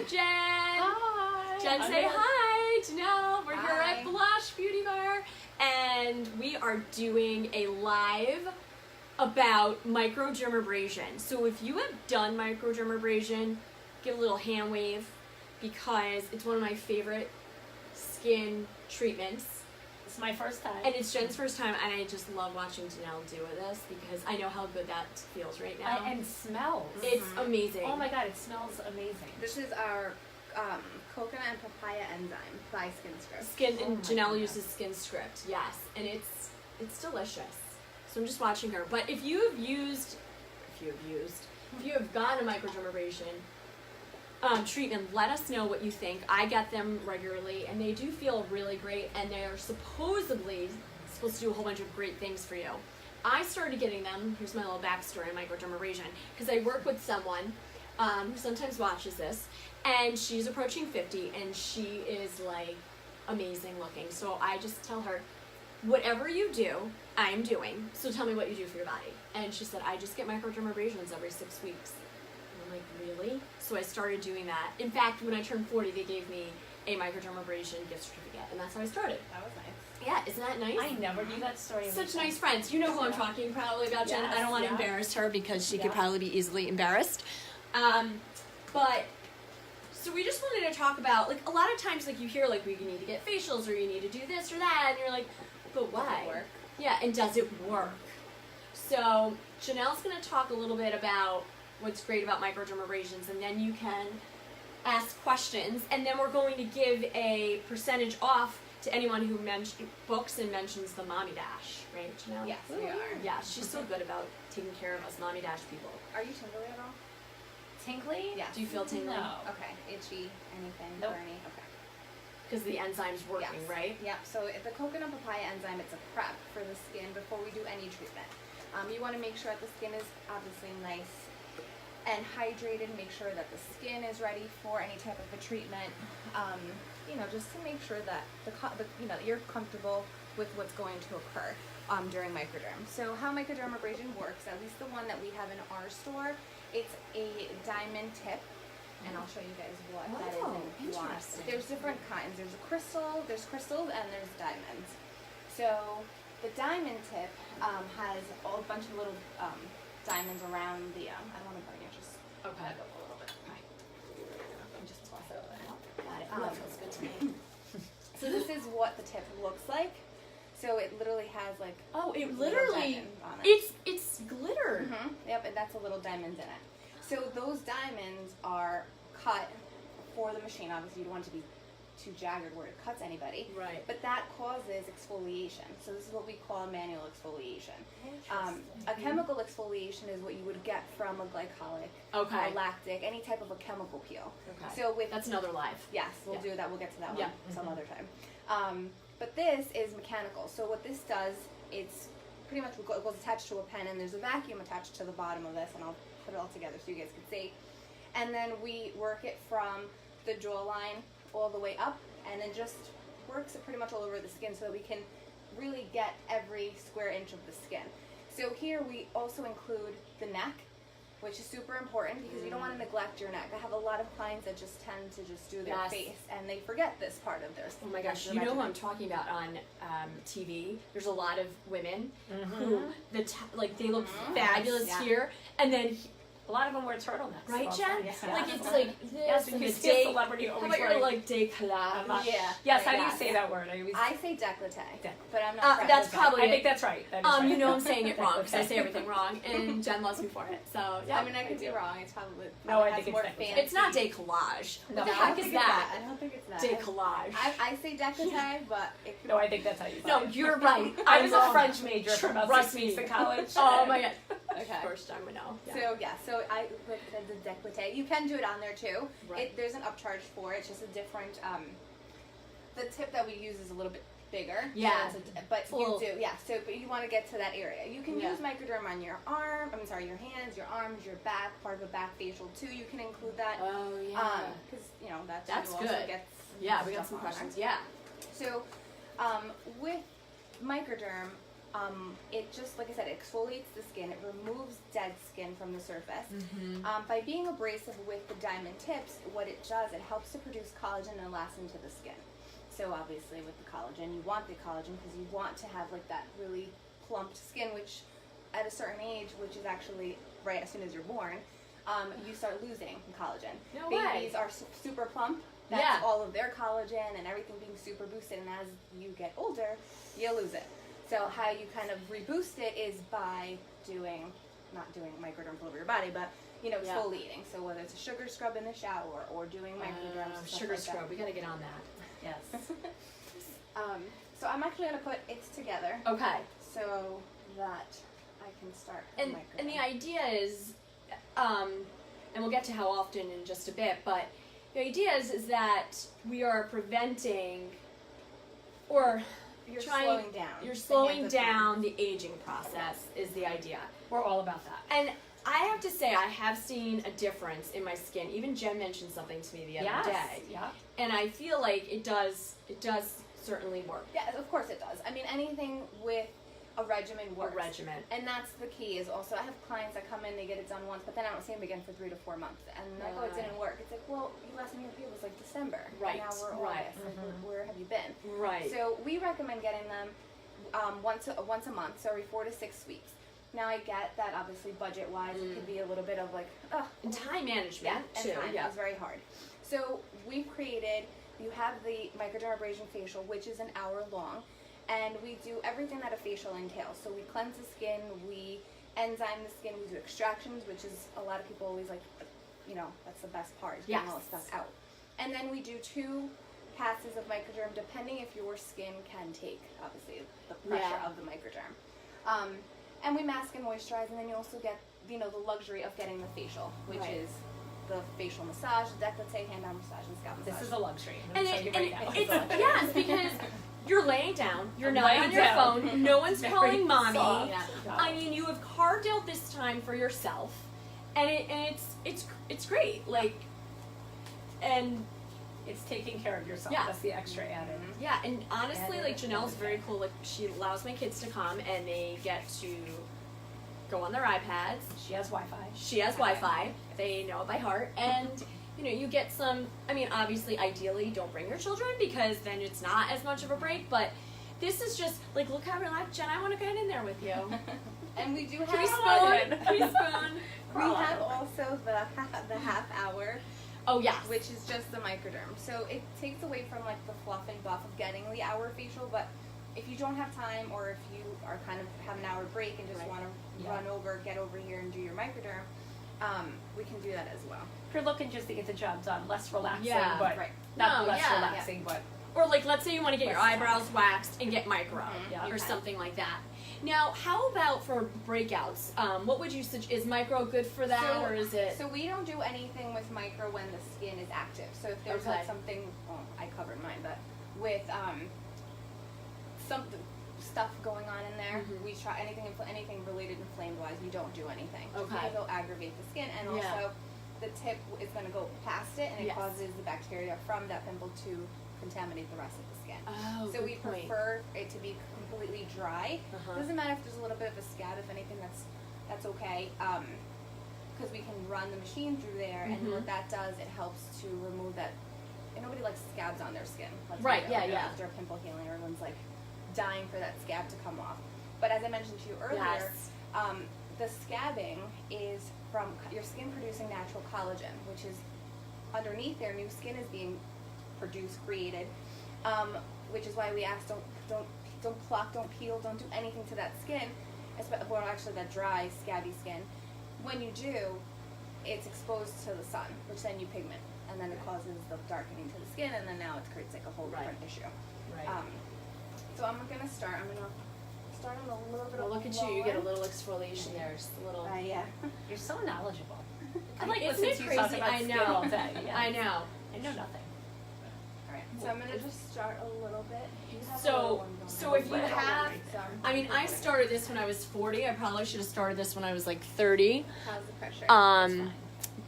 Jen. Hi. Jen, say hi. Janelle, we're here at Blush Beauty Bar, and we are doing a live about microdermabrasion. So if you have done microdermabrasion, give a little hand wave, because it's one of my favorite skin treatments. It's my first time. And it's Jen's first time, and I just love watching Janelle do this because I know how good that feels right now. And smells. It's amazing. Oh my god, it smells amazing. This is our coconut and papaya enzyme by Skin Script. And Janelle uses Skin Script, yes, and it's delicious. So I'm just watching her. But if you have gotten a microdermabrasion treatment, let us know what you think. I get them regularly, and they do feel really great, and they're supposed to do a whole bunch of great things for you. I started getting them, here's my little backstory on microdermabrasion, because I work with someone who sometimes watches this, and she's approaching 50, and she is like amazing looking. So I just tell her, whatever you do, I'm doing, so tell me what you do for your body. And she said, I just get microdermabrasions every 6 weeks. I'm like, really? So I started doing that. In fact, when I turned 40, they gave me a microdermabrasion gift certificate, and that's how I started. That was nice. Yeah, isn't that nice? I never knew that story. Such nice friends. You know who I'm talking probably about, Jen. Yes, I don't want to embarrass her because she could Yeah. probably be easily embarrassed. But so we just wanted to talk about, like, a lot of times, like, you hear, like, you need to get facials or you need to do this or that, and you're like, but why? Does it work? Yeah, and does it work? So Janelle's going to talk a little bit about what's great about microdermabrasions, and then you can ask questions, and then we're going to give a percentage off to anyone who books and mentions the Mommy Dash, right, Janelle? Yes, we are. Yeah, she's so good about taking care of us Mommy Dash people. Are you tingly at all? Tinkly? Yes. Do you feel tingly? No. Okay. Itchy? Anything? Nope. Burny? Okay. Because the enzyme's working, Yes. right? Yep. So the coconut papaya enzyme, it's a prep for the skin before we do any treatment. You want to make sure that the skin is obviously nice and hydrated. Make sure that the skin is ready for any type of a treatment. Just to make sure that you're comfortable with what's going to occur during microderm. So how microdermabrasion works, at least the one that we have in our store, it's a diamond tip. And I'll show you guys what that is if you want. Interesting. There's different kinds. There's crystals, and there's diamonds. So the diamond tip has a bunch of little diamonds around the, I don't want to burn you, just Okay. back up a little bit. Okay. Just toss it over there. Got it. That feels good to me. So this is what the tip looks like. So it literally has like Oh, it little literally, diamonds on it. it's glitter. Yep, and that's a little diamonds in it. So those diamonds are cut for the machine. Obviously, you don't want it to be too jagged where it cuts anybody. Right. But that causes exfoliation. So this is what we call a manual exfoliation. A chemical exfoliation is what you would get from a glycolic, Okay. a lactic, any type of a chemical peel. Okay. So with That's another live. yes, we'll Yeah. do that. We'll get to that Yeah. one some other time. But this is mechanical. So what this does, it's pretty much it goes attached to a pen, and there's a vacuum attached to the bottom of this, and I'll put it all together so you guys can see. And then we work it from the jawline all the way up, and then just works it pretty much all over the skin so that we can really get every square inch of the skin. So here we also include the neck, which is super important because you don't want to neglect your neck. I have a lot of clients that just tend to just do their Yes. face, and they forget this part of their Oh my gosh, their you know who I'm regimen. talking about on TV? There's a lot of women who they look fabulous Yeah. here, and then A lot of them wear turtlenecks. right, Also, Jen? yes. Like it's like this Yes, and the because day. celebrity How always about your wearing. like décollage? Yeah. Yes, how do Yes. you say that word? I say décolleté, Décolleté. but I'm not. French. That's probably I it. think that's right. That is right. You know I'm saying it wrong because I say everything wrong, and Jen loves me for it. So yeah. I mean, I could be wrong. It's probably No, I has think it's more décolleté. fancy. It's not décollage. No, What the I heck don't is think it's that? I don't think it's that. Décollage. I say décolleté, but it could No, I think that's how you say No, it. you're right. I was a wrong. French major for about Trust 6 weeks me. in college. Oh my god. Okay. First time we know. Yeah. So yeah, so I like I said, the décolleté. You can do it on there too. Right. There's an upcharge for it. It's just a different. The tip that we use is a little bit bigger. Yeah. So but It's a you little- do, yeah. So but you want to get to that area. You can Yeah. use microderm on your arm. Your hands, your arms, your back. Part of a back facial too. You can include that. Oh yeah. Because that's That's also good. gets Yeah, we got stuff some on there. questions. Yeah. So, with microderm, It just, like I said, it exfoliates the skin. It removes dead skin from the surface. Mm-hmm. By being abrasive with the diamond tips, what it does, it helps to produce collagen and elastin to the skin. So obviously with the collagen, you want the collagen because you want to have like that really plumped skin, which at a certain age, which is actually right as soon as you're born, you start losing collagen. No Babies way. are super plump. That's Yeah. all of their collagen and everything being super boosted. And as you get older, you lose it. So how you kind of reboost it is by not doing microderms all over your body, but Yeah. exfoliating. So whether it's a sugar scrub in the shower or doing microderms, stuff Sugar like scrub. that. We gotta get on that. Yes. So I'm actually gonna put it together Okay. so that I can start. And the idea is, and we'll get to how often in just a bit, but the idea is that we are preventing, or you're trying, slowing down. You're the slowing hands of time. down the aging process is the idea. We're all about that. And I have to say, I have seen a difference in my skin. Even Jen mentioned something to me the other day, Yeah. and I feel like it does certainly work. Yeah, of course it does. I mean, anything with a regimen works. A regimen. And that's the key. Is also I have clients that come in, they get it done once, but then I don't see them again for 3 to 4 months, and they're like, oh, it didn't work. It's like, well, you last time you were was like December, Right, And now we're right. August. Like, where have you been? Right. So we recommend getting them once a month, so every 4 to 6 weeks. Now I get that obviously budget wise, it could be a little bit of like, And time management and too. time Yeah. is very hard. So we've created. You have the microdermabrasion facial, which is an hour long, and we do everything that a facial entails. So we cleanse the skin, we enzyme the skin, we do extractions, which is a lot of people always like, that's the best part, is getting all the Yes. stuff out. And then we do 2 passes of microderm, depending if your skin can take, obviously, the pressure Yeah. of the microderm. And we mask and moisturize, and then you also get, the luxury of getting the facial, which Right. is the facial massage, the décolleté, hand-arm massage, and scalp massage. This is a luxury. I'm And, gonna tell you right now. it's yes, because you're laying down, you're I'm not laying on your down. phone, no one's Very calling mommy. soft. Yeah. I mean, you have carved out this time for yourself, and it's great. Like, and It's taking care of yourself. Yeah. That's the extra added. yeah, and honestly, And like it- Janelle's very cool. Like, she allows my kids to come, and they get to go on their iPads. She has Wi-Fi. She has Wi-Fi. They know it by heart, and you get some. I mean, obviously, ideally, don't bring your children because then it's not as much of a break. But this is just like, look how relaxed, Jen. I want to get in there with you. And we do have Can we spoon? Can we spoon? We have also the half hour, Oh yes. which is just the microderm. So it takes away from like the fluff and buff of getting the hour facial, but if you don't have time, or if you are kind of have an hour break and just Right. want to Yeah. get over here and do your microderm, we can do that as well. If you're looking just to get the job done, less relaxing, Yeah. but Right. not No, less yeah. relaxing, but Or like, let's say you want to get your Less eyebrows waxed and get micro, Yeah. or something like that. Now, how about for breakouts? What would you suggest? Is micro good for that, or is it? So we don't do anything with micro when the skin is active. So if there's like Okay. something, I covered mine, but with some stuff going on in there, Mhm. we try anything related inflamed wise. We don't do anything. Just Okay. because it'll aggravate the skin, and Yeah. also the tip is going to go past it, and it Yes. causes the bacteria from that pimple to contaminate the rest of the skin. Oh, So good we point. prefer it to be completely dry. Uh-huh. Doesn't matter if there's a little bit of a scab. If anything, that's okay. Because we can run the machine through there, and Mhm. what that does, it helps to remove that. And nobody likes scabs on their skin. Let's be Right, real. yeah, yeah. After a pimple healing, everyone's like dying for that scab to come off. But as I mentioned to you earlier, Yes. the scabbing is from your skin producing natural collagen, which is underneath there. New skin is being created, which is why we ask don't pluck, don't peel, don't do anything to that skin, well, actually that dry, scabby skin. When you do, it's exposed to the sun, which then you pigment, and then it causes the darkening to the skin, and then now it creates like a whole Right. different issue. Right. So I'm gonna start on a little bit Well, of look at you. You get a lower. little exfoliation there. Just a little. Yeah. you're so knowledgeable. I Isn't like it listening to you talk crazy? about I skin know. all day. Yeah. I know. I know nothing. Alright, so I'm gonna just start a little bit. You have a So- little one going so on. if you have- Some. I mean, I started this when I was 40. I probably should have started this when I was like 30. How's the pressure?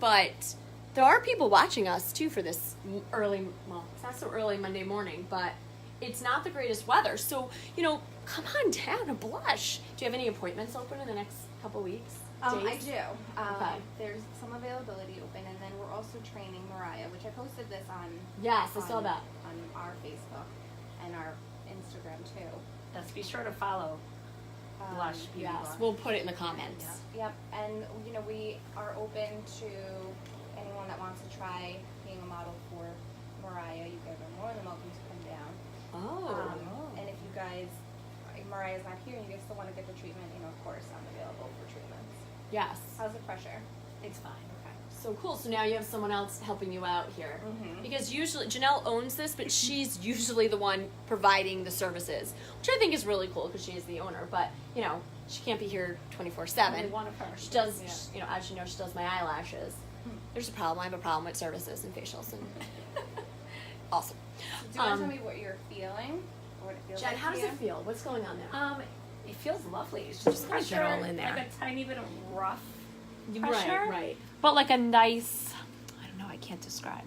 But there are people watching us too for this early. Well, it's not so early Monday morning, but it's not the greatest weather. So come on down and blush. Do you have any appointments open in the next couple weeks? I Days? do. Okay. There's some availability open, and then we're also training Mariah, which I posted this on. Yes, I saw that. On our Facebook and our Instagram too. Let's be sure to follow Blush Beauty Yes, Bar. we'll put it in the comments. Yep, and we are open to anyone that wants to try being a model for Mariah. You guys are more than welcome to come down. Oh. And if you guys, if Mariah's not here and you guys still want to get the treatment, of course I'm available for treatments. Yes. How's the pressure? It's fine. Okay. So cool. So now you have someone else helping you out here. Mhm. Because usually, Janelle owns this, but she's usually the one providing the services, which I think is really cool because she is the owner. But, she can't be here 24/7. Only one of her. She does, as you know, she does my eyelashes. There's a problem. I have a problem with services and facials. And awesome. Do you want to tell me what you're feeling? Or what it feels Jen, like how to does you? it feel? What's going on there? It feels lovely. It's Just just gonna get all pressure, in there. like a tiny bit of rough pressure. Right. But like a nice, I don't know, I can't describe.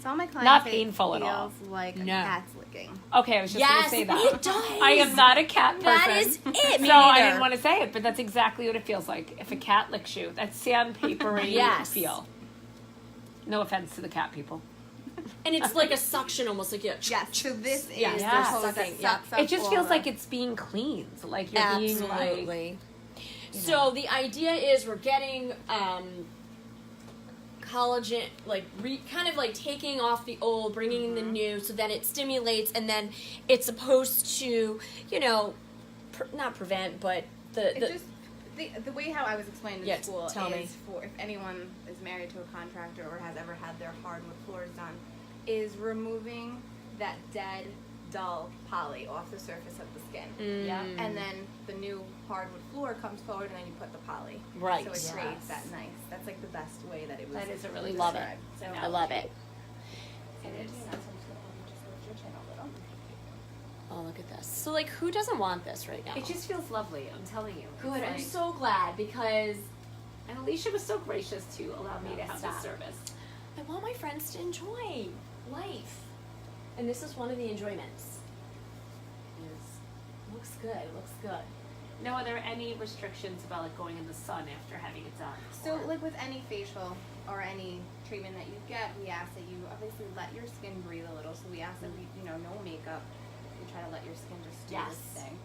So all my clients Not say painful it at all. feels like a No. cat's licking. Okay, I was just going to Yes, say that. it does. I am not a cat person. That is it. Me So I neither. didn't want to say it, but that's exactly what it feels like. If a cat licks you, that sandpapery Yes. feel. No offense to the cat people. And it's like a suction, almost like Yes, so this is Yes, the they're hose sucking, that yeah. sucks up It just all feels the- like it's being cleaned. Like you're being like, Absolutely. So the idea is we're getting collagen, kind of like taking off the old, bringing in the new, so that it stimulates, and then it's supposed to, not prevent, but the way how I was explained in Yeah, school tell is me. for if anyone is married to a contractor or has ever had their hardwood floors done, is removing that dead, dull poly off the surface of the skin. yeah. And then the new hardwood floor comes forward, and then you put the poly. Right. So it Yes. creates that nice. That's like the best way that it was. That is a really Love it. described. So I love it. And it's, so I'm just gonna just lift your chin a little. Oh, look at this. So, who doesn't want this right now? It just feels lovely, I'm telling you. It's good. I'm like- so glad because And Alicia was so gracious to allow me to have Stop. this service. I want my friends to enjoy life. And this is one of the enjoyments. Looks good. It looks good. Now, are there any restrictions about going in the sun after having it done? So, Or- with any facial or any treatment that you get, we ask that you obviously let your skin breathe a little. So we ask that no makeup. We try to let your skin just do Yes. this thing.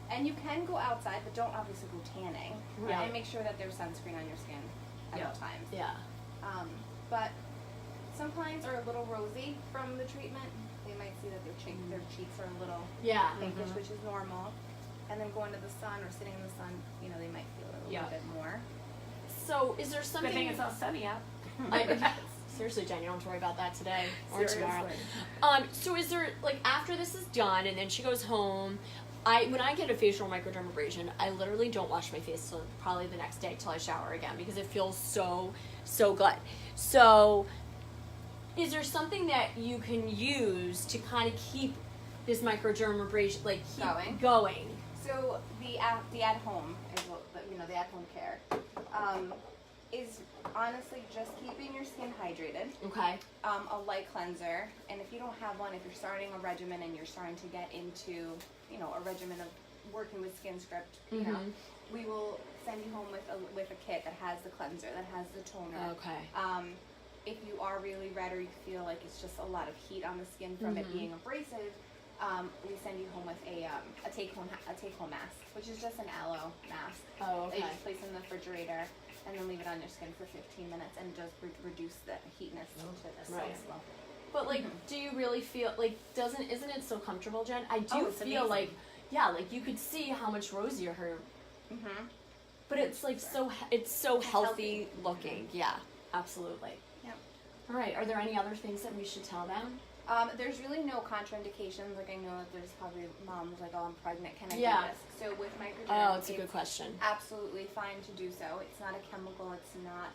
And you can go outside, but don't obviously go tanning. Right. And make sure that there's sunscreen on your skin at Yeah. all times. Yeah. But some clients are a little rosy from the treatment. They might see that their cheeks are a little Yeah. pinkish, which is normal. And then going to the sun or sitting in the sun, they might feel it a Yeah. little bit more. So, is there Good something? thing it's all sunny out. Seriously, Jen, you don't have to worry about that today or tomorrow. Seriously. So is there after this is done and then she goes home? When I get a facial microdermabrasion, I literally don't wash my face till probably the next day till I shower again because it feels so good. So, is there something that you can use to kind of keep this microdermabrasion going? So the at home is what the at home care is honestly just keeping your skin hydrated. Okay. A light cleanser, and if you don't have one, if you're starting a regimen and you're starting to get into a regimen of working with skin script, we will send you home with a kit that has the cleanser, that has the toner. Okay. If you are really red or you feel like it's just a lot of heat on the skin from it being abrasive, we send you home with a take-home mask, which is just an aloe mask. Oh, That you okay. just place in the refrigerator and then leave it on your skin for 15 minutes, and it does reduce the heatness to the Right. cells level. But do you really feel isn't it so comfortable, Jen? I do Oh, it's feel amazing. you could see how much rosier her. Mm-hmm. But it's so healthy looking. Yeah, absolutely. Yep. All right. Are there any other things that we should tell them? There's really no contraindications. Like I know that there's probably moms like, oh, I'm pregnant, can I Yeah. do this? So with microderm, Oh, it's a good question. absolutely fine to do so. It's not a chemical. It's not,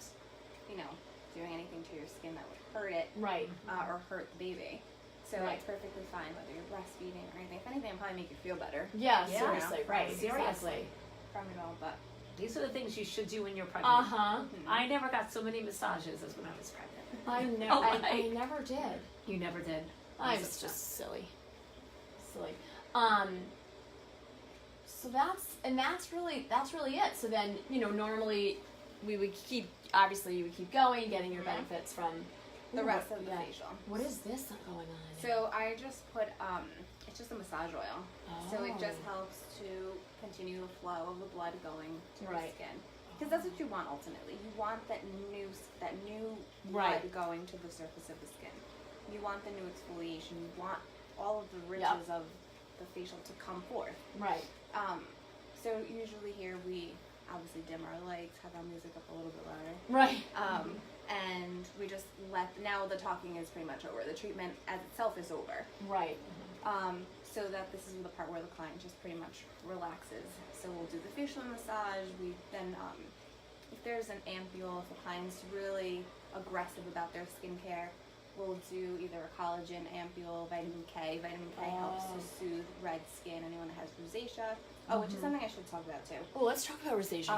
doing anything to your skin that would hurt it Right. or hurt the baby. So Right. it's perfectly fine whether you're breastfeeding or anything. If anything, it'll probably make you feel better Yeah. Yeah. Seriously. Right. Seriously. Exactly. from it all. But These are the things you should do when you're pregnant. Uh huh. I never got so many massages as when I was pregnant. I know. Oh, I like- never did. You never did. I was was obsessed. just silly. So that's really it. So then, normally we would keep, obviously you would keep going, getting your benefits from the rest of the facial. What is this going on? So I just put, it's just a massage oil. So it just Oh. helps to continue the flow of the blood going to the Right. skin. Because that's what you want ultimately. You want that new Right. blood going to the surface of the skin. You want the new exfoliation. You want all of the riches of the facial to come forth. Right. So usually here we obviously dim our lights, have our music up a little bit louder. Right. And we just now the talking is pretty much over. The treatment as itself is over. Right. So that this is the part where the client just pretty much relaxes. So we'll do the facial massage. We then, if there's an ampule, if the client's really aggressive about their skincare, we'll do either a collagen ampule, vitamin K. Vitamin K helps to soothe red skin. Anyone that has rosacea. Oh, which is something I should talk about too. Oh, let's talk about rosacea.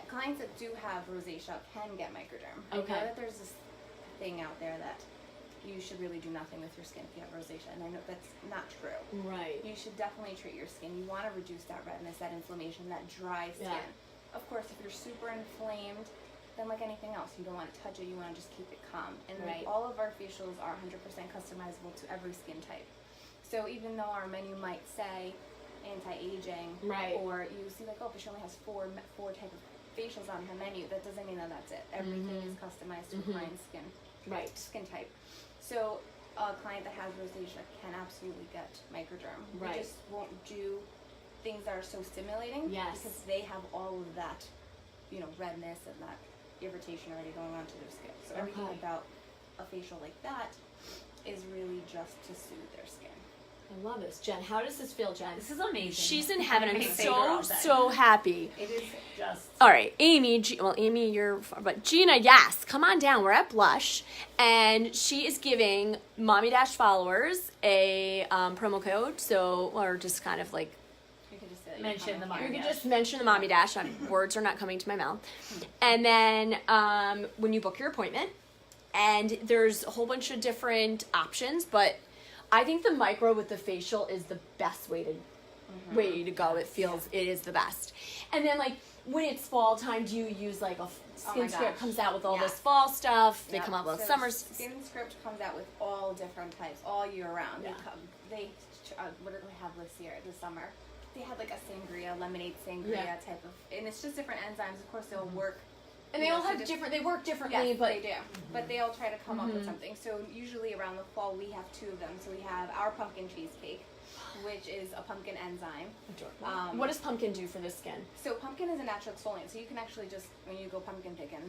Clients that do have rosacea can get microderm. I Okay. know that there's this thing out there that you should really do nothing with your skin if you have rosacea, and I know that's not true. Right. You should definitely treat your skin. You want to reduce that redness, that inflammation, that dry skin. Yeah. Of course, if you're super inflamed, then like anything else, you don't want to touch it, you want to just keep it calm. And Right. all of our facials are 100% customizable to every skin type. So even though our menu might say anti-aging, Right. or you see like, oh, but she only has four type of facials on her menu, that doesn't mean that that's it. Everything is customized to a client's Right. skin type. So a client that has rosacea can absolutely get microderm. Right. We just won't do things that are so stimulating Yes. because they have all of that, redness and that irritation already going on to their skin. So everything Okay. about a facial like that is really just to soothe their skin. I love this. Jen, how does this feel, Jen? This is amazing. She's in heaven. I'm My favorite all so day. happy. It is just. All right, Amy, but Gina, yes, come on down. We're at Blush, and she is giving Mommy Dash followers a promo code, or just kind of like, You can just say that Mention the comment Mommy here. you could Dash. just mention the Mommy Dash. Words are not coming to my mouth. And then when you book your appointment, and there's a whole bunch of different options, but I think the micro with the facial is the best way to go. It is the best. And then like when it's fall time, do you use like a Skin Script comes out with all this fall stuff? They Yep. come out with So summer. Skin Script comes out with all different types all year round. Yeah. What did they have this year? This summer, they had like a sangria, lemonade sangria type of, and it's just different enzymes. Of course, they'll work. And they all have different. They work differently, Yes, but they do. But they all try to come up with something. So usually around the fall, we have two of them. So we have our pumpkin cheesecake, which is a pumpkin enzyme. What does pumpkin do for the skin? So pumpkin is a natural exfoliant. So you can actually just, when you go pumpkin picking,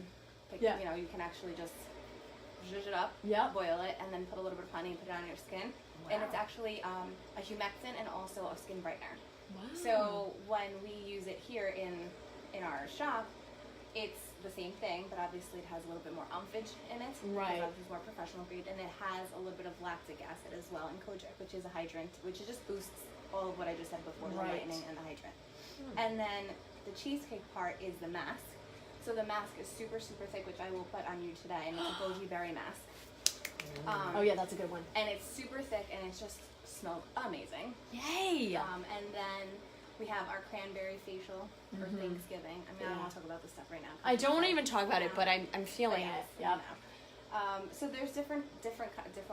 Yeah. you can actually just zhuzh it up, Yep. boil it, and then put a little bit of honey and put it on your skin. And it's actually a humectant and also a skin brightener. Wow. So when we use it here in our shop, it's the same thing, but obviously it has a little bit more umphage in it. Right. Because it's more professional grade, and it has a little bit of lactic acid as well, and kojic, which is a hydrant, which just boosts all of what I just said before, the Right. lightening and the hydrant. And then the cheesecake part is the mask. So the mask is super, super thick, which I will put on you today, and it's a goji berry mask. Oh yeah, that's a good one. And it's super thick, and it just smells amazing. Yay! And then we have our cranberry facial for Thanksgiving. I mean, I don't want to talk about this stuff right now. I don't want to even talk about it, but I'm feeling it. Yeah. Yeah. So there's different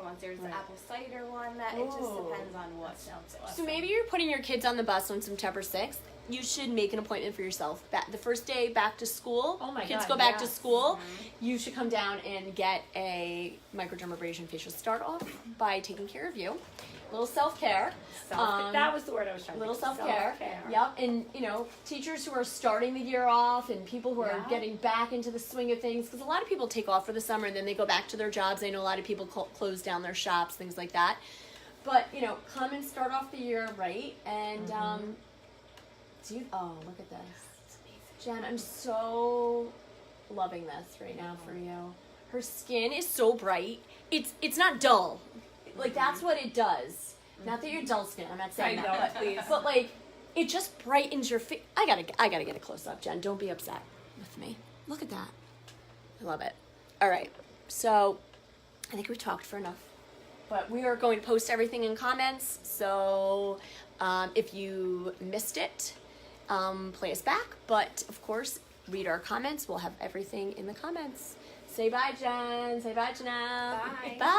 ones. There's the apple cider one that it just Ooh. depends on what. Sounds awesome. So maybe you're putting your kids on the bus on September 6th. You should make an appointment for yourself. The first day back to school, Oh my kids God, go back to yes. school, you should come down and get a microdermabrasion facial. Start off by taking care of you. Little self-care. That was the word I was trying to Little think of. self-care. Yep. And, teachers who are starting the year off and people who are Yeah. getting back into the swing of things. Because a lot of people take off for the summer and then they go back to their jobs. I know a lot of people close down their shops, things like that. But, come and start off the year right. And, look at this. Jen, I'm so loving this right now for you. Her skin is so bright. It's not dull. Like, that's what it does. Not that you're dull skin. I'm not saying I that. know, But, please. but like, it just brightens your face. I gotta get a close up, Jen. Don't be upset with me. Look at that. I love it. All right. So, I think we talked for enough But we are going to post everything in comments, so if you missed it, play us back. But of course, read our comments. We'll have everything in the comments. Say bye, Jen. Say bye, Janelle. Bye. Bye.